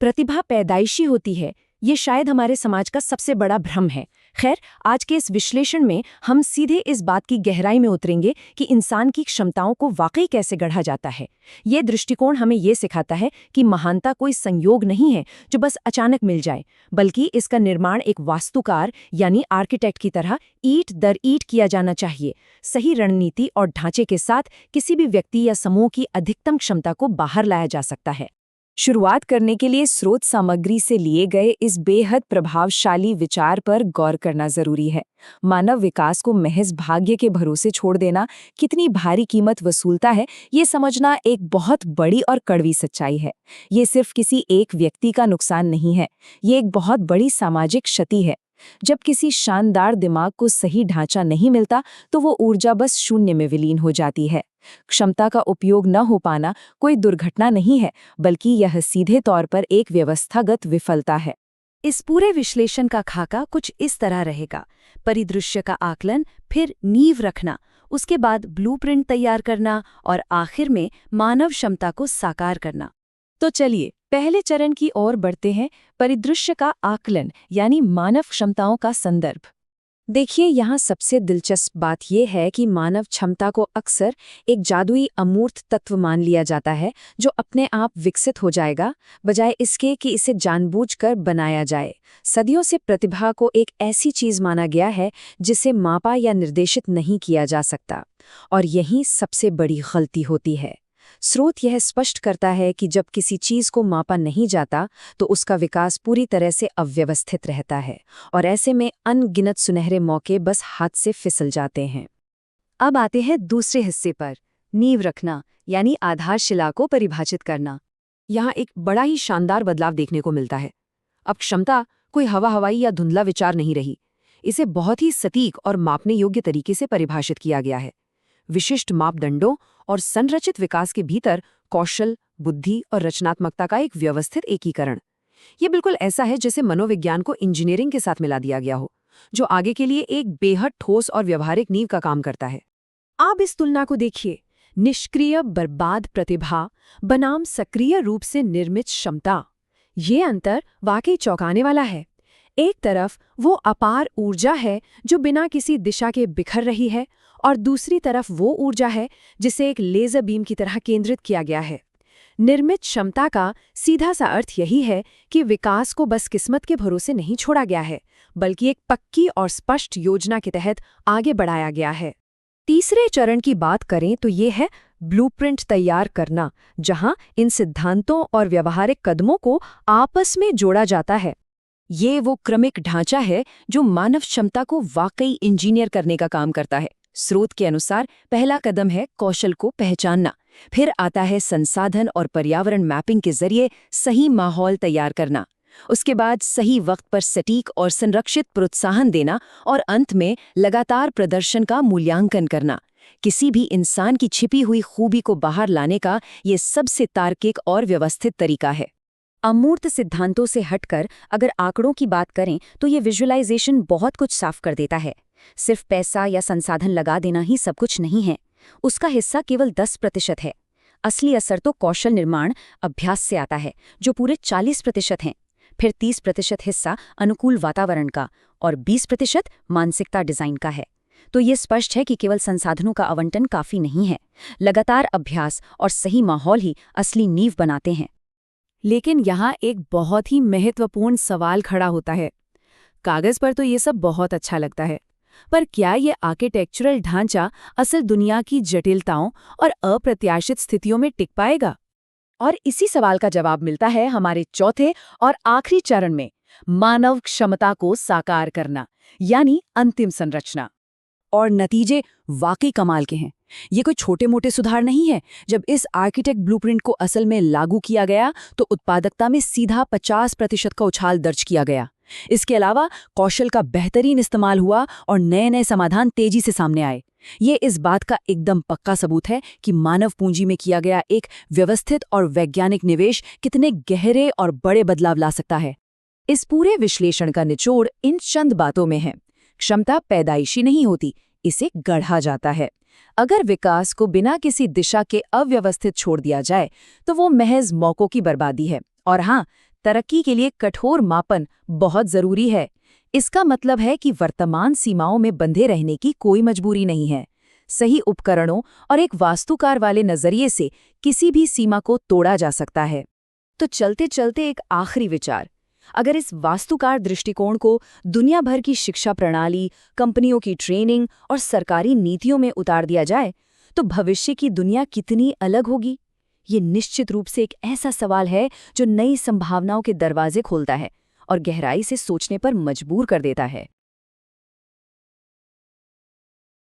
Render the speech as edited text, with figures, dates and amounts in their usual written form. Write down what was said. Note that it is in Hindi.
प्रतिभा पैदाइशी होती है, ये शायद हमारे समाज का सबसे बड़ा भ्रम है। खैर, आज के इस विश्लेषण में हम सीधे इस बात की गहराई में उतरेंगे कि इंसान की क्षमताओं को वाकई कैसे गढ़ा जाता है। ये दृष्टिकोण हमें ये सिखाता है कि महानता कोई संयोग नहीं है जो बस अचानक मिल जाए, बल्कि इसका निर्माण एक वास्तुकार यानी आर्किटेक्ट की तरह ईंट दर ईंट किया जाना चाहिए। सही रणनीति और ढांचे के साथ किसी भी व्यक्ति या समूह की अधिकतम क्षमता को बाहर लाया जा सकता है। शुरुआत करने के लिए स्रोत सामग्री से लिए गए इस बेहद प्रभावशाली विचार पर गौर करना जरूरी है। मानव विकास को महज भाग्य के भरोसे छोड़ देना कितनी भारी कीमत वसूलता है, ये समझना एक बहुत बड़ी और कड़वी सच्चाई है। ये सिर्फ किसी एक व्यक्ति का नुकसान नहीं है, ये एक बहुत बड़ी सामाजिक क्षति है। जब किसी शानदार दिमाग को सही ढांचा नहीं मिलता तो वो ऊर्जा बस शून्य में विलीन हो जाती है। क्षमता का उपयोग न हो पाना कोई दुर्घटना नहीं है, बल्कि यह सीधे तौर पर एक व्यवस्थागत विफलता है। इस पूरे विश्लेषण का खाका कुछ इस तरह रहेगा: परिदृश्य का आकलन, फिर नींव रखना, उसके बाद ब्लूप्रिंट तैयार करना और आखिर में मानव क्षमता को साकार करना। तो चलिए पहले चरण की ओर बढ़ते हैं, परिदृश्य का आकलन यानी मानव क्षमताओं का संदर्भ। देखिए, यहाँ सबसे दिलचस्प बात यह है कि मानव क्षमता को अक्सर एक जादुई अमूर्त तत्व मान लिया जाता है जो अपने आप विकसित हो जाएगा, बजाय इसके कि इसे जानबूझकर बनाया जाए। सदियों से प्रतिभा को एक ऐसी चीज माना गया है जिसे मापा या निर्देशित नहीं किया जा सकता, और यही सबसे बड़ी गलती होती है। स्रोत यह स्पष्ट करता है कि जब किसी चीज को मापा नहीं जाता तो उसका विकास पूरी तरह से अव्यवस्थित रहता है, और ऐसे में अनगिनत सुनहरे मौके बस हाथ से फिसल जाते हैं। अब आते हैं दूसरे हिस्से पर, नींव रखना यानी आधारशिला को परिभाषित करना। यहाँ एक बड़ा ही शानदार बदलाव देखने को मिलता है। अब क्षमता कोई हवाई या धुंधला विचार नहीं रही, इसे बहुत ही सटीक और मापने योग्य तरीके से परिभाषित किया गया है। विशिष्ट मापदंडों और संरचित विकास के भीतर कौशल, बुद्धि और रचनात्मकता का एक व्यवस्थित एकीकरण। ये बिल्कुल ऐसा है जैसे मनोविज्ञान को इंजीनियरिंग के साथ मिला दिया गया हो, जो आगे के लिए एक बेहद ठोस और व्यवहारिक नींव का काम करता है। आप इस तुलना को देखिए, निष्क्रिय बर्बाद प्रतिभा बनाम सक्रिय रूप से निर्मित क्षमता। ये अंतर वाकई चौंकाने वाला है। एक तरफ वो अपार ऊर्जा है जो बिना किसी दिशा के बिखर रही है, और दूसरी तरफ वो ऊर्जा है जिसे एक लेजर बीम की तरह केंद्रित किया गया है। निर्मित क्षमता का सीधा सा अर्थ यही है कि विकास को बस किस्मत के भरोसे नहीं छोड़ा गया है, बल्कि एक पक्की और स्पष्ट योजना के तहत आगे बढ़ाया गया है। तीसरे चरण की बात करें तो ये है ब्लूप्रिंट तैयार करना, जहां इन सिद्धांतों और व्यवहारिक कदमों को आपस में जोड़ा जाता है। ये वो क्रमिक ढांचा है जो मानव क्षमता को वाकई इंजीनियर करने का काम करता है। स्रोत के अनुसार पहला कदम है कौशल को पहचानना, फिर आता है संसाधन और पर्यावरण मैपिंग के जरिए सही माहौल तैयार करना, उसके बाद सही वक्त पर सटीक और संरक्षित प्रोत्साहन देना, और अंत में लगातार प्रदर्शन का मूल्यांकन करना। किसी भी इंसान की छिपी हुई खूबी को बाहर लाने का ये सबसे तार्किक और व्यवस्थित तरीका है। अमूर्त सिद्धांतों से हटकर अगर आंकड़ों की बात करें तो ये विजुअलाइजेशन बहुत कुछ साफ कर देता है। सिर्फ पैसा या संसाधन लगा देना ही सब कुछ नहीं है, उसका हिस्सा केवल 10% है। असली असर तो कौशल निर्माण, अभ्यास से आता है, जो पूरे 40% हैं। फिर 30% हिस्सा अनुकूल वातावरण का और 20% मानसिकता डिजाइन का है। तो ये स्पष्ट है कि केवल संसाधनों का आवंटन काफी नहीं है, लगातार अभ्यास और सही माहौल ही असली नींव बनाते हैं। लेकिन यहाँ एक बहुत ही महत्वपूर्ण सवाल खड़ा होता है। कागज पर तो ये सब बहुत अच्छा लगता है, पर क्या ये आर्किटेक्चरल ढांचा असल दुनिया की जटिलताओं और अप्रत्याशित स्थितियों में टिक पाएगा? और इसी सवाल का जवाब मिलता है हमारे चौथे और आखिरी चरण में, मानव क्षमता को साकार करना यानी अंतिम संरचना। और नतीजे वाकई कमाल के हैं। ये कोई छोटे मोटे सुधार नहीं है। जब इस आर्किटेक्ट ब्लूप्रिंट को असल में लागू किया गया तो उत्पादकता में सीधा 50% का उछाल दर्ज किया गया। इसके अलावा कौशल का बेहतरीन इस्तेमाल हुआ और नए नए समाधान तेजी से सामने आए। ये इस बात का एकदम पक्का सबूत है कि मानव पूंजी में किया गया एक व्यवस्थित और वैज्ञानिक निवेश कितने गहरे और बड़े बदलाव ला सकता है। इस पूरे विश्लेषण का निचोड़ इन चंद बातों में है। क्षमता पैदाइशी नहीं होती, इसे गढ़ा जाता है। अगर विकास को बिना किसी दिशा के अव्यवस्थित छोड़ दिया जाए तो वो महज मौकों की बर्बादी है। और हाँ, तरक्की के लिए कठोर मापन बहुत जरूरी है। इसका मतलब है कि वर्तमान सीमाओं में बंधे रहने की कोई मजबूरी नहीं है। सही उपकरणों और एक वास्तुकार वाले नजरिए से किसी भी सीमा को तोड़ा जा सकता है। तो चलते चलते एक आखिरी विचार, अगर इस वास्तुकार दृष्टिकोण को दुनिया भर की शिक्षा प्रणाली, कंपनियों की ट्रेनिंग और सरकारी नीतियों में उतार दिया जाए, तो भविष्य की दुनिया कितनी अलग होगी? ये निश्चित रूप से एक ऐसा सवाल है जो नई संभावनाओं के दरवाजे खोलता है और गहराई से सोचने पर मजबूर कर देता है।